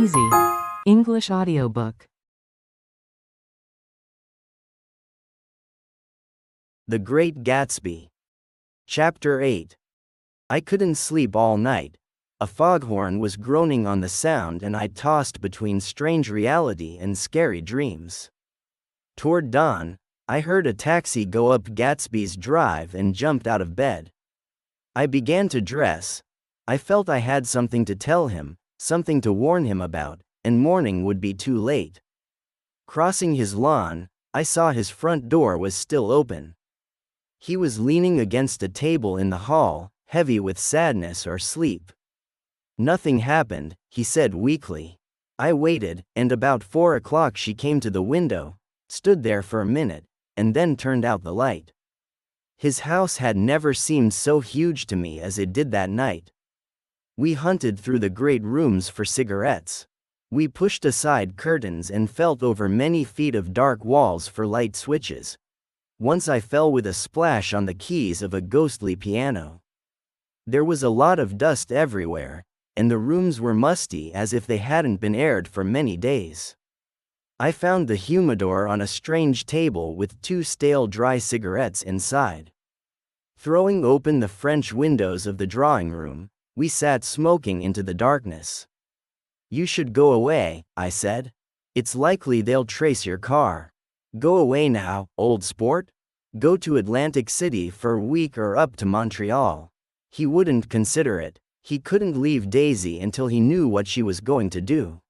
Easy English audiobook. The Great Gatsby. Chapter 8. I couldn't sleep all night. A foghorn was groaning on the sound and I tossed between strange reality and scary dreams. Toward dawn, I heard a taxi go up Gatsby's drive and jumped out of bed. I began to dress. I felt I had something to tell him, something to warn him about, and morning would be too late. Crossing his lawn, I saw his front door was still open. He was leaning against a table in the hall, heavy with sadness or sleep. Nothing happened, he said weakly. I waited, and about 4 o'clock she came to the window, stood there for a minute, and then turned out the light. His house had never seemed so huge to me as it did that night. We hunted through the great rooms for cigarettes. We pushed aside curtains and felt over many feet of dark walls for light switches. Once I fell with a splash on the keys of a ghostly piano. There was a lot of dust everywhere, and the rooms were musty as if they hadn't been aired for many days. I found the humidor on a strange table with 2 stale dry cigarettes inside. Throwing open the French windows of the drawing room, we sat smoking into the darkness. You should go away, I said. It's likely they'll trace your car. Go away now, old sport. Go to Atlantic City for a week or up to Montreal. He wouldn't consider it. He couldn't leave Daisy until he knew what she was going to do.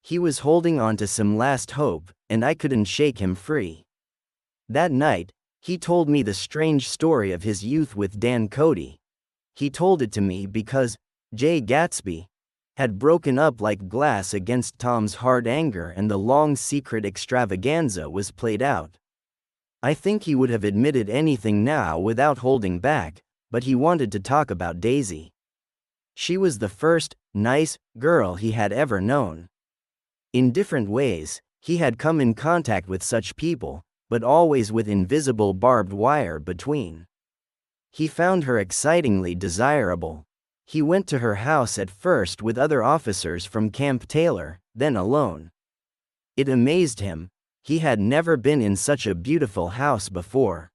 He was holding on to some last hope, and I couldn't shake him free. That night, he told me the strange story of his youth with Dan Cody. He told it to me because Great Gatsby had broken up like glass against Tom's hard anger and the long secret extravaganza was played out. I think he would have admitted anything now without holding back, but he wanted to talk about Daisy. She was the first, nice, girl he had ever known. In different ways, he had come in contact with such people, but always with invisible barbed wire between. He found her excitingly desirable. He went to her house at first with other officers from Camp Taylor, then alone. It amazed him. He had never been in such a beautiful house before.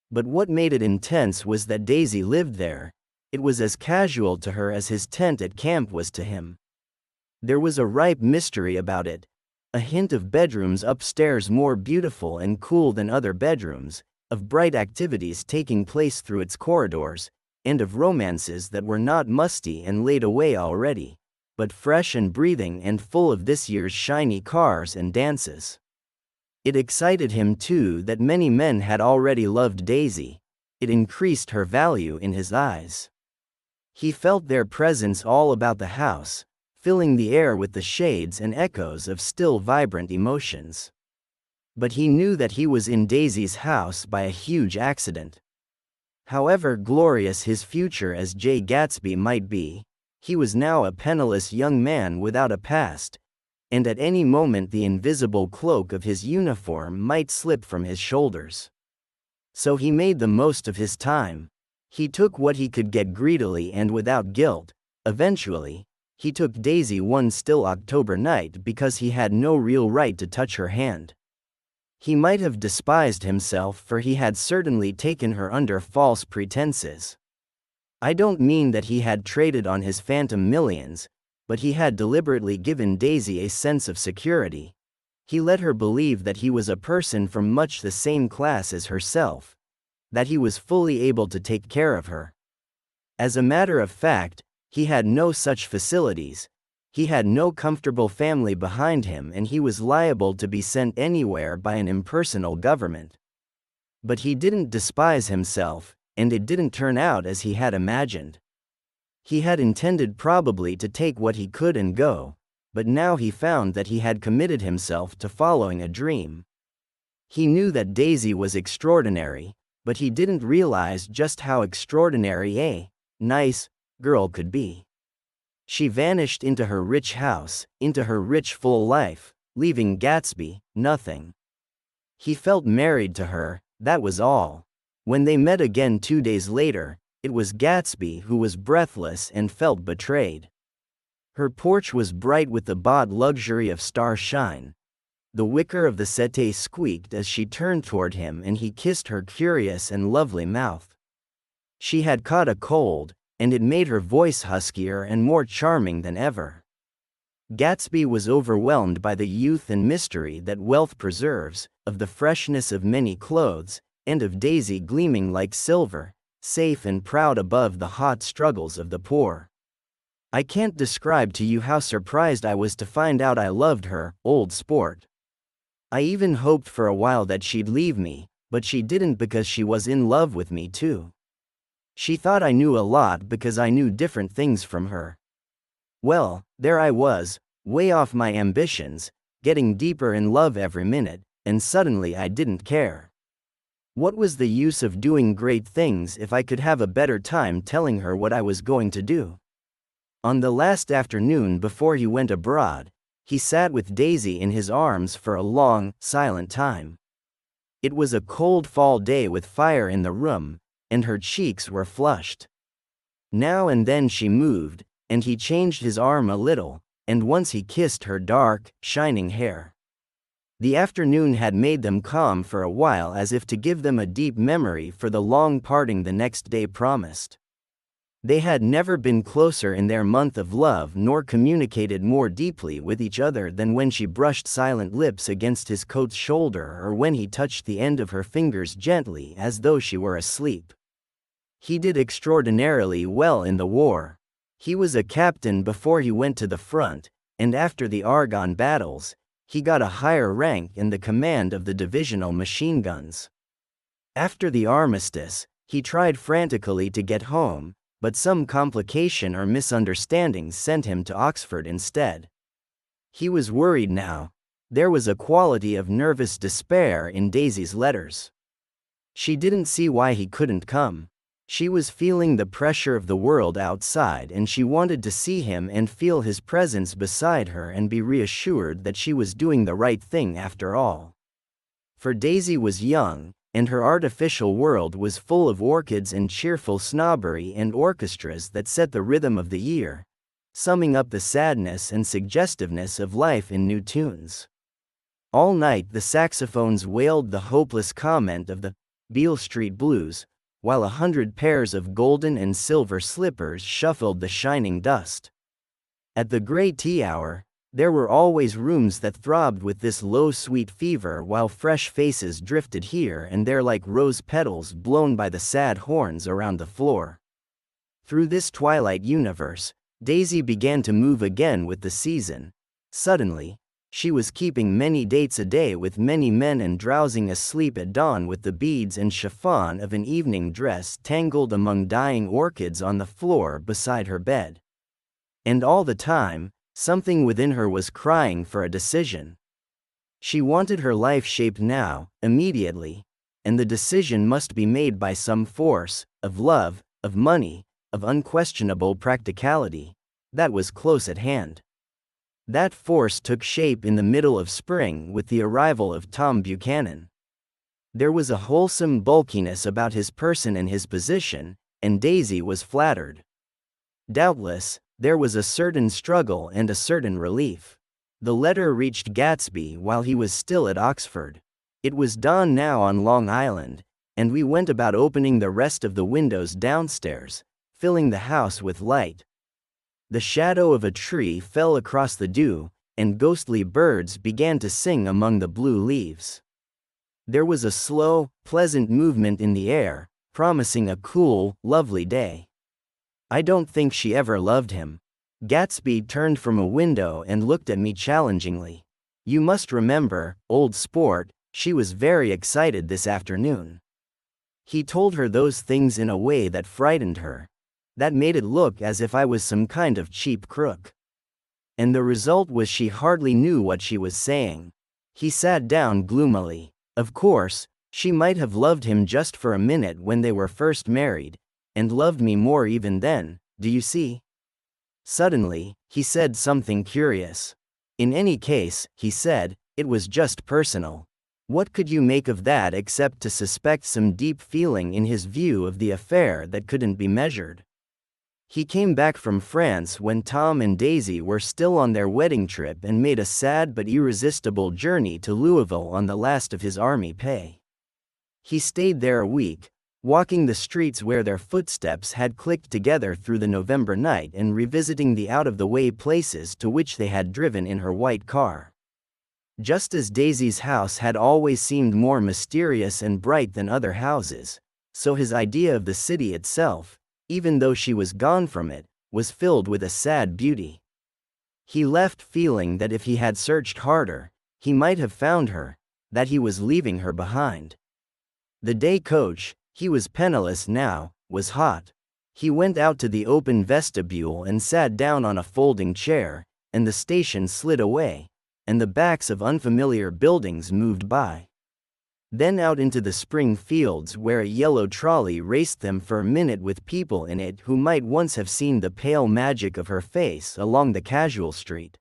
But what made it intense was that Daisy lived there. It was as casual to her as his tent at camp was to him. There was a ripe mystery about it, a hint of bedrooms upstairs more beautiful and cool than other bedrooms, of bright activities taking place through its corridors, and of romances that were not musty and laid away already, but fresh and breathing and full of this year's shiny cars and dances. It excited him too that many men had already loved Daisy. It increased her value in his eyes. He felt their presence all about the house, filling the air with the shades and echoes of still vibrant emotions. But he knew that he was in Daisy's house by a huge accident. However glorious his future as Great Gatsby might be, he was now a penniless young man without a past, and at any moment the invisible cloak of his uniform might slip from his shoulders. So he made the most of his time. He took what he could get greedily and without guilt. Eventually, he took Daisy one still October night because he had no real right to touch her hand. He might have despised himself for he had certainly taken her under false pretenses. I don't mean that he had traded on his phantom millions, but he had deliberately given Daisy a sense of security. He let her believe that he was a person from much the same class as herself, that he was fully able to take care of her. As a matter of fact, he had no such facilities. He had no comfortable family behind him and he was liable to be sent anywhere by an impersonal government. But he didn't despise himself, and it didn't turn out as he had imagined. He had intended probably to take what he could and go, but now he found that he had committed himself to following a dream. He knew that Daisy was extraordinary, but he didn't realize just how extraordinary a nice girl could be. She vanished into her rich house, into her rich full life, leaving Gatsby nothing. He felt married to her, that was all. When they met again 2 days later, it was Gatsby who was breathless and felt betrayed. Her porch was bright with the bought luxury of starshine. The wicker of the settee squeaked as she turned toward him and he kissed her curious and lovely mouth. She had caught a cold, and it made her voice huskier and more charming than ever. Gatsby was overwhelmed by the youth and mystery that wealth preserves, of the freshness of many clothes, and of Daisy gleaming like silver, safe and proud above the hot struggles of the poor. I can't describe to you how surprised I was to find out I loved her, old sport. I even hoped for a while that she'd leave me, but she didn't because she was in love with me too. She thought I knew a lot because I knew different things from her. Well, there I was, way off my ambitions, getting deeper in love every minute, and suddenly I didn't care. What was the use of doing great things if I could have a better time telling her what I was going to do? On the last afternoon before he went abroad, he sat with Daisy in his arms for a long, silent time. It was a cold fall day with fire in the room, and her cheeks were flushed. Now and then she moved, and he changed his arm a little, and once he kissed her dark, shining hair. The afternoon had made them calm for a while as if to give them a deep memory for the long parting the next day promised. They had never been closer in their month of love nor communicated more deeply with each other than when she brushed silent lips against his coat's shoulder or when he touched the end of her fingers gently as though she were asleep. He did extraordinarily well in the war. He was a captain before he went to the front, and after the Argonne battles, he got a higher rank in the command of the divisional machine guns. After the armistice, he tried frantically to get home, but some complication or misunderstanding sent him to Oxford instead. He was worried now. There was a quality of nervous despair in Daisy's letters. She didn't see why he couldn't come. She was feeling the pressure of the world outside and she wanted to see him and feel his presence beside her and be reassured that she was doing the right thing after all. For Daisy was young, and her artificial world was full of orchids and cheerful snobbery and orchestras that set the rhythm of the year, summing up the sadness and suggestiveness of life in new tunes. All night the saxophones wailed the hopeless comment of the Beale Street Blues, while 100 pairs of golden and silver slippers shuffled the shining dust. At the great tea hour, there were always rooms that throbbed with this low sweet fever while fresh faces drifted here and there like rose petals blown by the sad horns around the floor. Through this twilight universe, Daisy began to move again with the season. Suddenly, she was keeping many dates a day with many men and drowsing asleep at dawn with the beads and chiffon of an evening dress tangled among dying orchids on the floor beside her bed. And all the time, something within her was crying for a decision. She wanted her life shaped now, immediately, and the decision must be made by some force, of love, of money, of unquestionable practicality, that was close at hand. That force took shape in the middle of spring with the arrival of Tom Buchanan. There was a wholesome bulkiness about his person and his position, and Daisy was flattered. Doubtless, there was a certain struggle and a certain relief. The letter reached Gatsby while he was still at Oxford. It was dawn now on Long Island, and we went about opening the rest of the windows downstairs, filling the house with light. The shadow of a tree fell across the dew, and ghostly birds began to sing among the blue leaves. There was a slow, pleasant movement in the air, promising a cool, lovely day. I don't think she ever loved him. Gatsby turned from a window and looked at me challengingly. You must remember, old sport, she was very excited this afternoon. He told her those things in a way that frightened her. That made it look as if I was some kind of cheap crook. And the result was she hardly knew what she was saying. He sat down gloomily. Of course, she might have loved him just for a minute when they were first married, and loved me more even then, do you see? Suddenly, he said something curious. In any case, he said, it was just personal. What could you make of that except to suspect some deep feeling in his view of the affair that couldn't be measured? He came back from France when Tom and Daisy were still on their wedding trip and made a sad but irresistible journey to Louisville on the last of his army pay. He stayed there a week, walking the streets where their footsteps had clicked together through the November night and revisiting the out-of-the-way places to which they had driven in her white car. Just as Daisy's house had always seemed more mysterious and bright than other houses, so his idea of the city itself, even though she was gone from it, was filled with a sad beauty. He left feeling that if he had searched harder, he might have found her, that he was leaving her behind. The day coach, he was penniless now, was hot. He went out to the open vestibule and sat down on a folding chair, and the station slid away, and the backs of unfamiliar buildings moved by. Then out into the spring fields where a yellow trolley raced them for a minute with people in it who might once have seen the pale magic of her face along the casual street.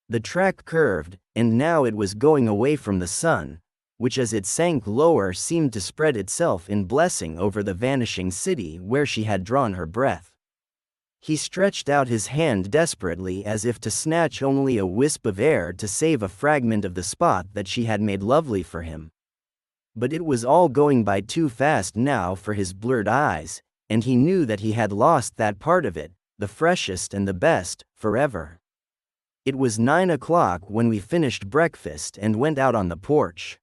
The track curved, and now it was going away from the sun, which as it sank lower seemed to spread itself in blessing over the vanishing city where she had drawn her breath. He stretched out his hand desperately as if to snatch only a wisp of air to save a fragment of the spot that she had made lovely for him. But it was all going by too fast now for his blurred eyes, and he knew that he had lost that part of it, the freshest and the best, forever. It was 9 o'clock when we finished breakfast and went out on the porch.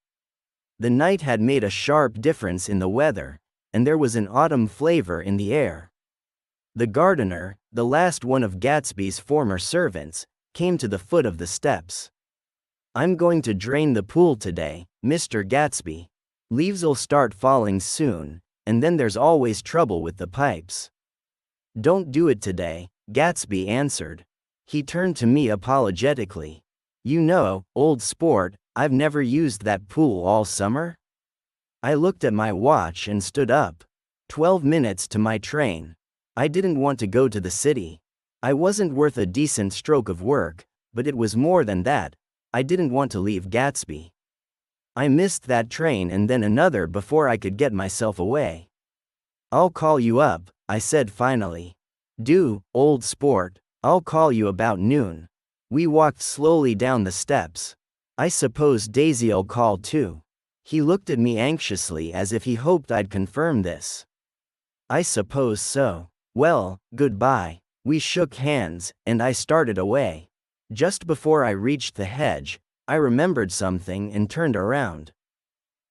The night had made a sharp difference in the weather, and there was an autumn flavor in the air. The gardener, the last one of Gatsby's former servants, came to the foot of the steps. "I'm going to drain the pool today, Mr. Gatsby. Leaves'll start falling soon, and then there's always trouble with the pipes." "Don't do it today," Gatsby answered. He turned to me apologetically. "You know, old sport, I've never used that pool all summer." I looked at my watch and stood up. 12 minutes to my train. I didn't want to go to the city. I wasn't worth a decent stroke of work, but it was more than that. I didn't want to leave Gatsby. I missed that train and then another before I could get myself away. "I'll call you up," I said finally. "Do, old sport, I'll call you about noon." We walked slowly down the steps. "I suppose Daisy'll call too." He looked at me anxiously as if he hoped I'd confirm this. "I suppose so. Well, goodbye." We shook hands, and I started away. Just before I reached the hedge, I remembered something and turned around.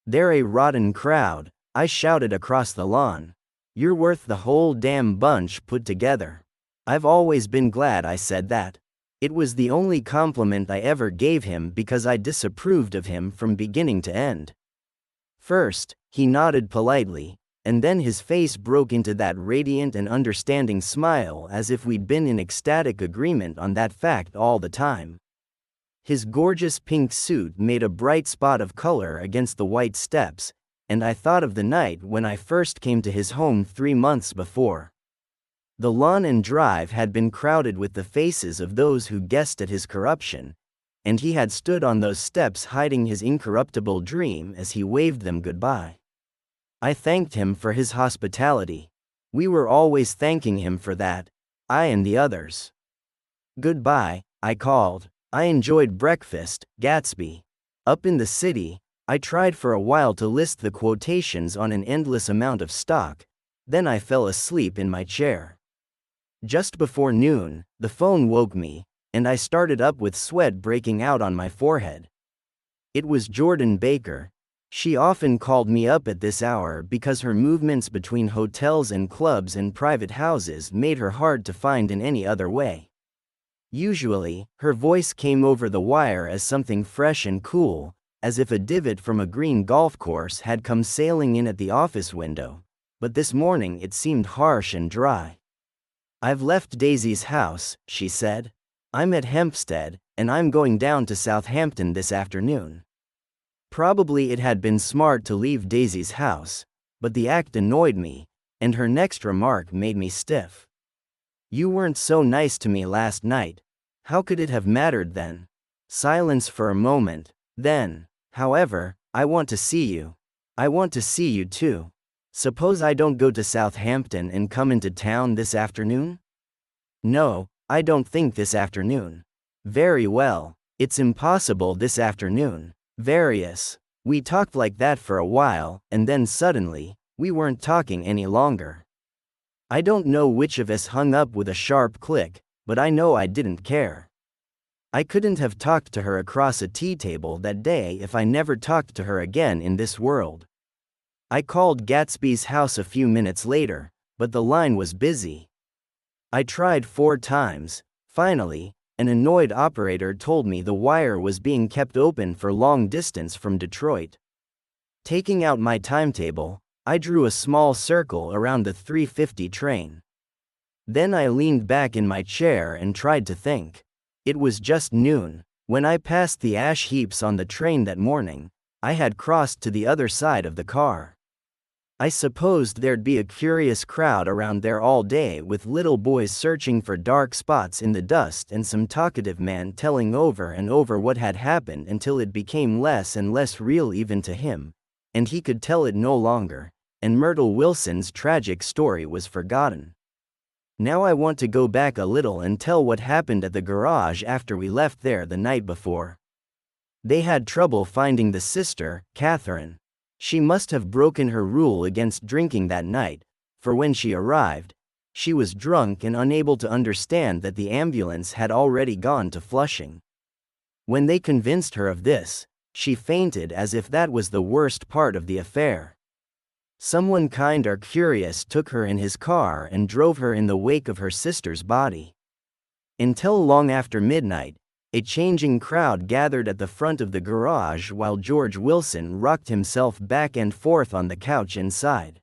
"They're a rotten crowd," I shouted across the lawn. "You're worth the whole damn bunch put together." I've always been glad I said that. It was the only compliment I ever gave him because I disapproved of him from beginning to end. First, he nodded politely, and then his face broke into that radiant and understanding smile as if we'd been in ecstatic agreement on that fact all the time. His gorgeous pink suit made a bright spot of color against the white steps, and I thought of the night when I first came to his home 3 months before. The lawn and drive had been crowded with the faces of those who guessed at his corruption, and he had stood on those steps hiding his incorruptible dream as he waved them goodbye. I thanked him for his hospitality. We were always thanking him for that, I and the others. "Goodbye," I called. "I enjoyed breakfast, Gatsby." Up in the city, I tried for a while to list the quotations on an endless amount of stock, then I fell asleep in my chair. Just before noon, the phone woke me, and I started up with sweat breaking out on my forehead. It was Jordan Baker. She often called me up at this hour because her movements between hotels and clubs and private houses made her hard to find in any other way. Usually, her voice came over the wire as something fresh and cool, as if a divot from a green golf course had come sailing in at the office window, but this morning it seemed harsh and dry. "I've left Daisy's house," she said. "I'm at Hempstead, and I'm going down to Southampton this afternoon." Probably it had been smart to leave Daisy's house, but the act annoyed me, and her next remark made me stiff. "You weren't so nice to me last night. How could it have mattered then?" Silence for a moment, then, "However, I want to see you." "I want to see you too." Suppose I don't go to Southampton and come into town this afternoon? No, I don't think this afternoon. Very well, it's impossible this afternoon. Various. We talked like that for a while, and then suddenly, we weren't talking any longer. I don't know which of us hung up with a sharp click, but I know I didn't care. I couldn't have talked to her across a tea table that day if I never talked to her again in this world. I called Gatsby's house a few minutes later, but the line was busy. I tried 4 times. Finally, an annoyed operator told me the wire was being kept open for long distance from Detroit. Taking out my timetable, I drew a small circle around the 3:50 train. Then I leaned back in my chair and tried to think. It was just noon. When I passed the ash heaps on the train that morning, I had crossed to the other side of the car. I supposed there'd be a curious crowd around there all day with little boys searching for dark spots in the dust and some talkative man telling over and over what had happened until it became less and less real even to him, and he could tell it no longer, and Myrtle Wilson's tragic story was forgotten. Now I want to go back a little and tell what happened at the garage after we left there the night before. They had trouble finding the sister, Catherine. She must have broken her rule against drinking that night, for when she arrived, she was drunk and unable to understand that the ambulance had already gone to Flushing. When they convinced her of this, she fainted as if that was the worst part of the affair. Someone kind or curious took her in his car and drove her in the wake of her sister's body. Until long after midnight, a changing crowd gathered at the front of the garage while George Wilson rocked himself back and forth on the couch inside.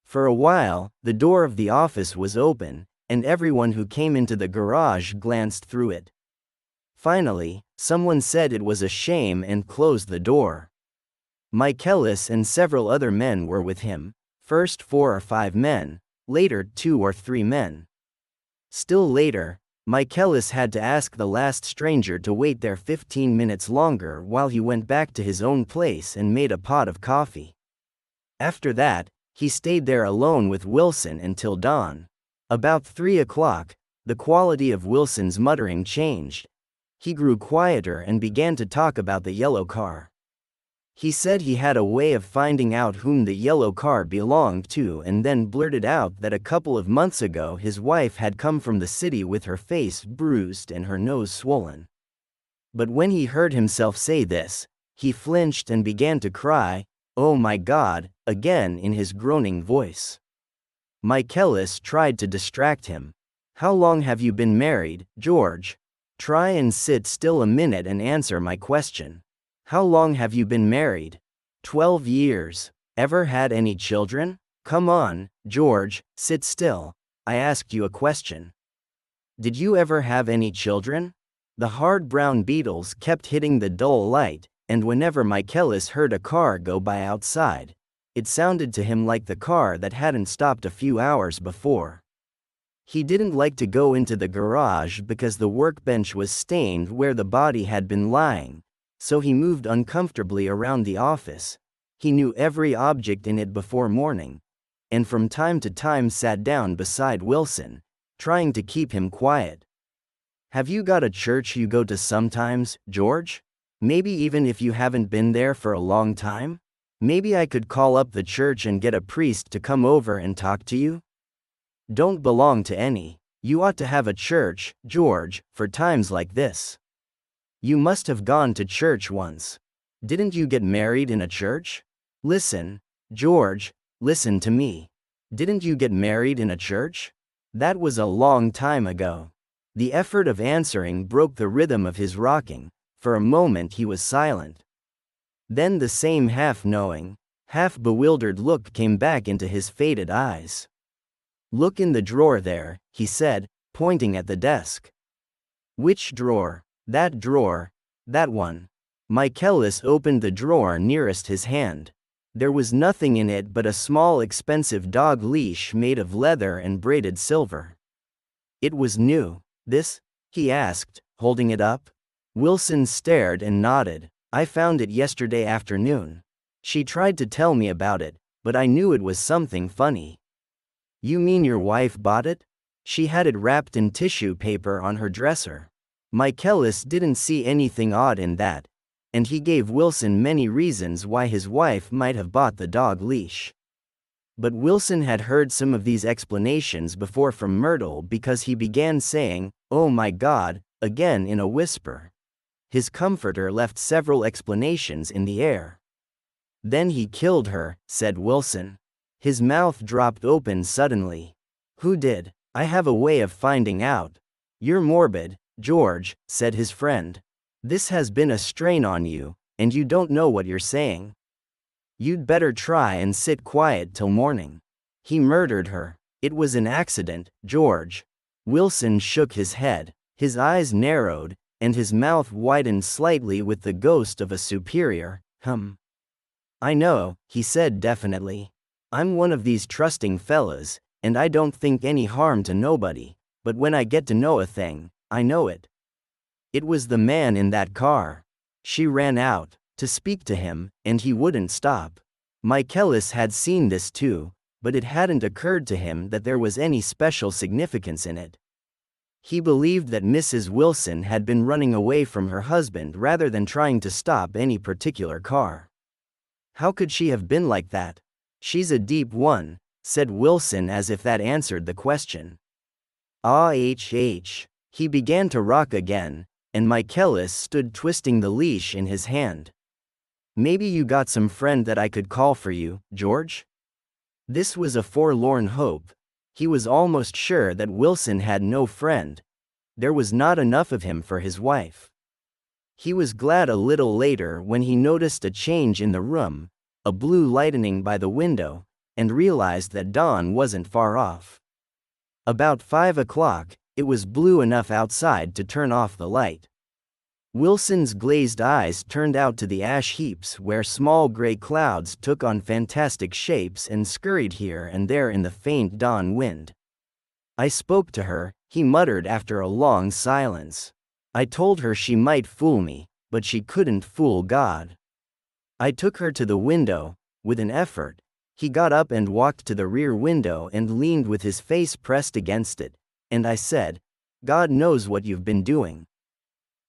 For a while, the door of the office was open, and everyone who came into the garage glanced through it. Finally, someone said it was a shame and closed the door. Michaelis and several other men were with him, first 4 or 5 men, later 2 or 3 men. Still later, Michaelis had to ask the last stranger to wait there 15 minutes longer while he went back to his own place and made a pot of coffee. After that, he stayed there alone with Wilson until dawn. About 3 o'clock, the quality of Wilson's muttering changed. He grew quieter and began to talk about the yellow car. He said he had a way of finding out whom the yellow car belonged to and then blurted out that a couple of months ago his wife had come from the city with her face bruised and her nose swollen. But when he heard himself say this, he flinched and began to cry, "Oh my God," again in his groaning voice. Michaelis tried to distract him. "How long have you been married, George? Try and sit still a minute and answer my question. How long have you been married?" 12 years. Ever had any children? Come on, George, sit still. I asked you a question. Did you ever have any children? The hard brown beetles kept hitting the dull light, and whenever Michaelis heard a car go by outside, it sounded to him like the car that hadn't stopped a few hours before. He didn't like to go into the garage because the workbench was stained where the body had been lying, so he moved uncomfortably around the office. He knew every object in it before morning, and from time to time sat down beside Wilson, trying to keep him quiet. Have you got a church you go to sometimes, George? Maybe even if you haven't been there for a long time? Maybe I could call up the church and get a priest to come over and talk to you? Don't belong to any. You ought to have a church, George, for times like this. You must have gone to church once. Didn't you get married in a church? Listen, George, listen to me. Didn't you get married in a church? That was a long time ago. The effort of answering broke the rhythm of his rocking. For a moment he was silent. Then the same half-knowing, half-bewildered look came back into his faded eyes. Look in the drawer there, he said, pointing at the desk. Which drawer? That drawer, that one. Michaelis opened the drawer nearest his hand. There was nothing in it but a small expensive dog leash made of leather and braided silver. It was new. This? He asked, holding it up. Wilson stared and nodded. I found it yesterday afternoon. She tried to tell me about it, but I knew it was something funny. You mean your wife bought it? She had it wrapped in tissue paper on her dresser. Michaelis didn't see anything odd in that, and he gave Wilson many reasons why his wife might have bought the dog leash. But Wilson had heard some of these explanations before from Myrtle because he began saying, "Oh my God," again in a whisper. His comforter left several explanations in the air. "Then he killed her," said Wilson. His mouth dropped open suddenly. "Who did? I have a way of finding out." "You're morbid, George," said his friend. "This has been a strain on you, and you don't know what you're saying. You'd better try and sit quiet till morning. He murdered her. It was an accident, George." Wilson shook his head. His eyes narrowed, and his mouth widened slightly with the ghost of a superior hum. "I know," he said definitely. "I'm one of these trusting fellas, and I don't think any harm to nobody, but when I get to know a thing, I know it. It was the man in that car." She ran out to speak to him, and he wouldn't stop. Michaelis had seen this too, but it hadn't occurred to him that there was any special significance in it. He believed that Mrs. Wilson had been running away from her husband rather than trying to stop any particular car. "How could she have been like that?" "She's a deep one," said Wilson as if that answered the question. He began to rock again, and Michaelis stood twisting the leash in his hand. "Maybe you got some friend that I could call for you, George?" This was a forlorn hope. He was almost sure that Wilson had no friend. There was not enough of him for his wife. He was glad a little later when he noticed a change in the room, a blue lightening by the window, and realized that dawn wasn't far off. About 5 o'clock, it was blue enough outside to turn off the light. Wilson's glazed eyes turned out to the ash heaps where small gray clouds took on fantastic shapes and scurried here and there in the faint dawn wind. "I spoke to her," he muttered after a long silence. "I told her she might fool me, but she couldn't fool God. I took her to the window." With an effort, he got up and walked to the rear window and leaned with his face pressed against it, and I said, "God knows what you've been doing.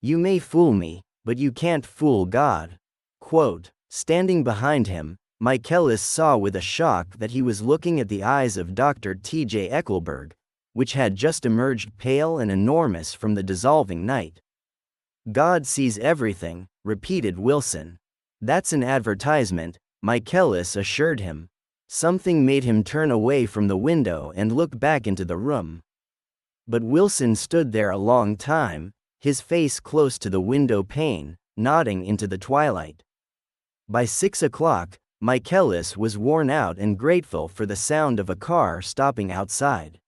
You may fool me, but you can't fool God." Quote, standing behind him, Michaelis saw with a shock that he was looking at the eyes of Dr. T.J. Eckelberg, which had just emerged pale and enormous from the dissolving night. "God sees everything," repeated Wilson. "That's an advertisement," Michaelis assured him. Something made him turn away from the window and look back into the room. But Wilson stood there a long time, his face close to the window pane, nodding into the twilight. By 6 o'clock, Michaelis was worn out and grateful for the sound of a car stopping outside.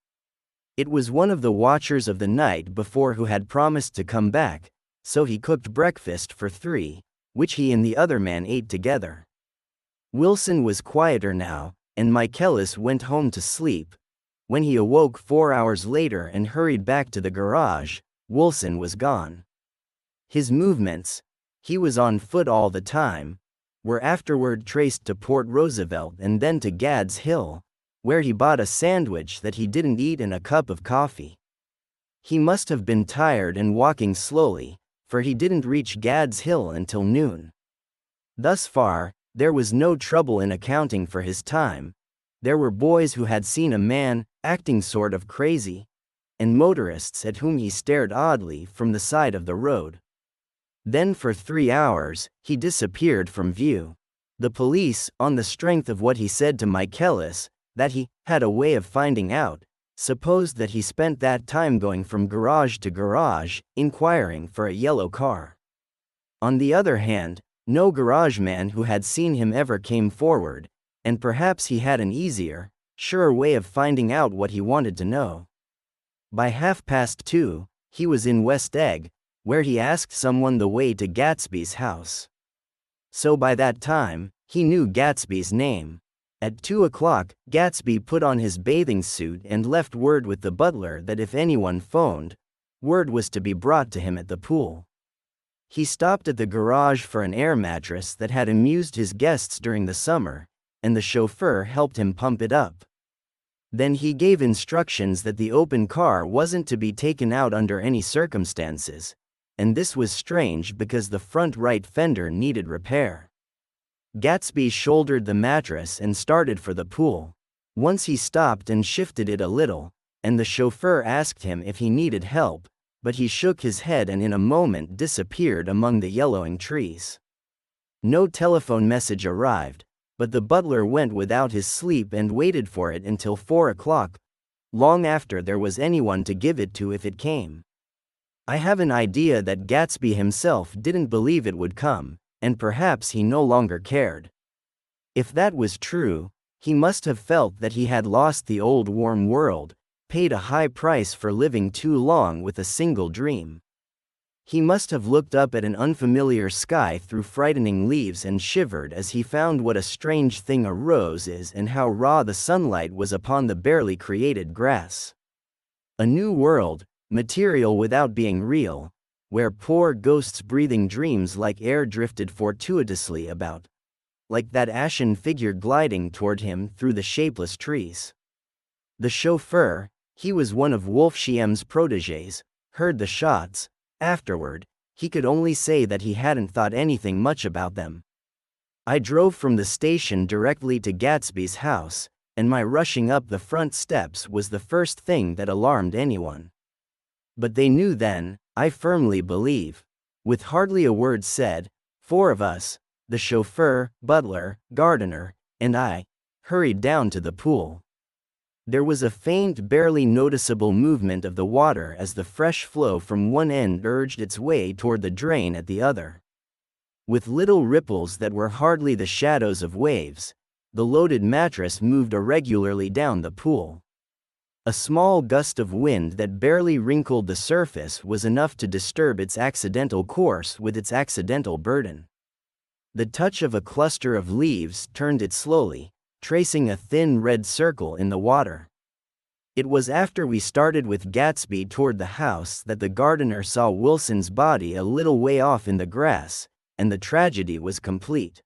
It was one of the watchers of the night before who had promised to come back, so he cooked breakfast for 3, which he and the other man ate together. Wilson was quieter now, and Michaelis went home to sleep. When he awoke 4 hours later and hurried back to the garage, Wilson was gone. His movements, he was on foot all the time, were afterward traced to Port Roosevelt and then to Gads Hill, where he bought a sandwich that he didn't eat and a cup of coffee. He must have been tired and walking slowly, for he didn't reach Gads Hill until noon. Thus far, there was no trouble in accounting for his time. There were boys who had seen a man acting sort of crazy, and motorists at whom he stared oddly from the side of the road. Then for 3 hours, he disappeared from view. The police, on the strength of what he said to Michaelis, that he had a way of finding out, supposed that he spent that time going from garage to garage, inquiring for a yellow car. On the other hand, no garage man who had seen him ever came forward, and perhaps he had an easier, surer way of finding out what he wanted to know. By 2:30, he was in West Egg, where he asked someone the way to Gatsby's house. So by that time, he knew Gatsby's name. At 2 o'clock, Gatsby put on his bathing suit and left word with the butler that if anyone phoned, word was to be brought to him at the pool. He stopped at the garage for an air mattress that had amused his guests during the summer, and the chauffeur helped him pump it up. Then he gave instructions that the open car wasn't to be taken out under any circumstances, and this was strange because the front right fender needed repair. Gatsby shouldered the mattress and started for the pool. Once he stopped and shifted it a little, and the chauffeur asked him if he needed help, but he shook his head and in a moment disappeared among the yellowing trees. No telephone message arrived, but the butler went without his sleep and waited for it until 4 o'clock, long after there was anyone to give it to if it came. I have an idea that Gatsby himself didn't believe it would come, and perhaps he no longer cared. If that was true, he must have felt that he had lost the old warm world, paid a high price for living too long with a single dream. He must have looked up at an unfamiliar sky through frightening leaves and shivered as he found what a strange thing a rose is and how raw the sunlight was upon the barely created grass. A new world, material without being real, where poor ghosts breathing dreams like air drifted fortuitously about, like that ashen figure gliding toward him through the shapeless trees. The chauffeur, he was one of Wolfschiem's protégés, heard the shots. Afterward, he could only say that he hadn't thought anything much about them. I drove from the station directly to Gatsby's house, and my rushing up the front steps was the first thing that alarmed anyone. But they knew then, I firmly believe. With hardly a word said, 4 of us, the chauffeur, butler, gardener, and I, hurried down to the pool. There was a faint, barely noticeable movement of the water as the fresh flow from one end urged its way toward the drain at the other. With little ripples that were hardly the shadows of waves, the loaded mattress moved irregularly down the pool. A small gust of wind that barely wrinkled the surface was enough to disturb its accidental course with its accidental burden. The touch of a cluster of leaves turned it slowly, tracing a thin red circle in the water. It was after we started with Gatsby toward the house that the gardener saw Wilson's body a little way off in the grass, and the tragedy was complete.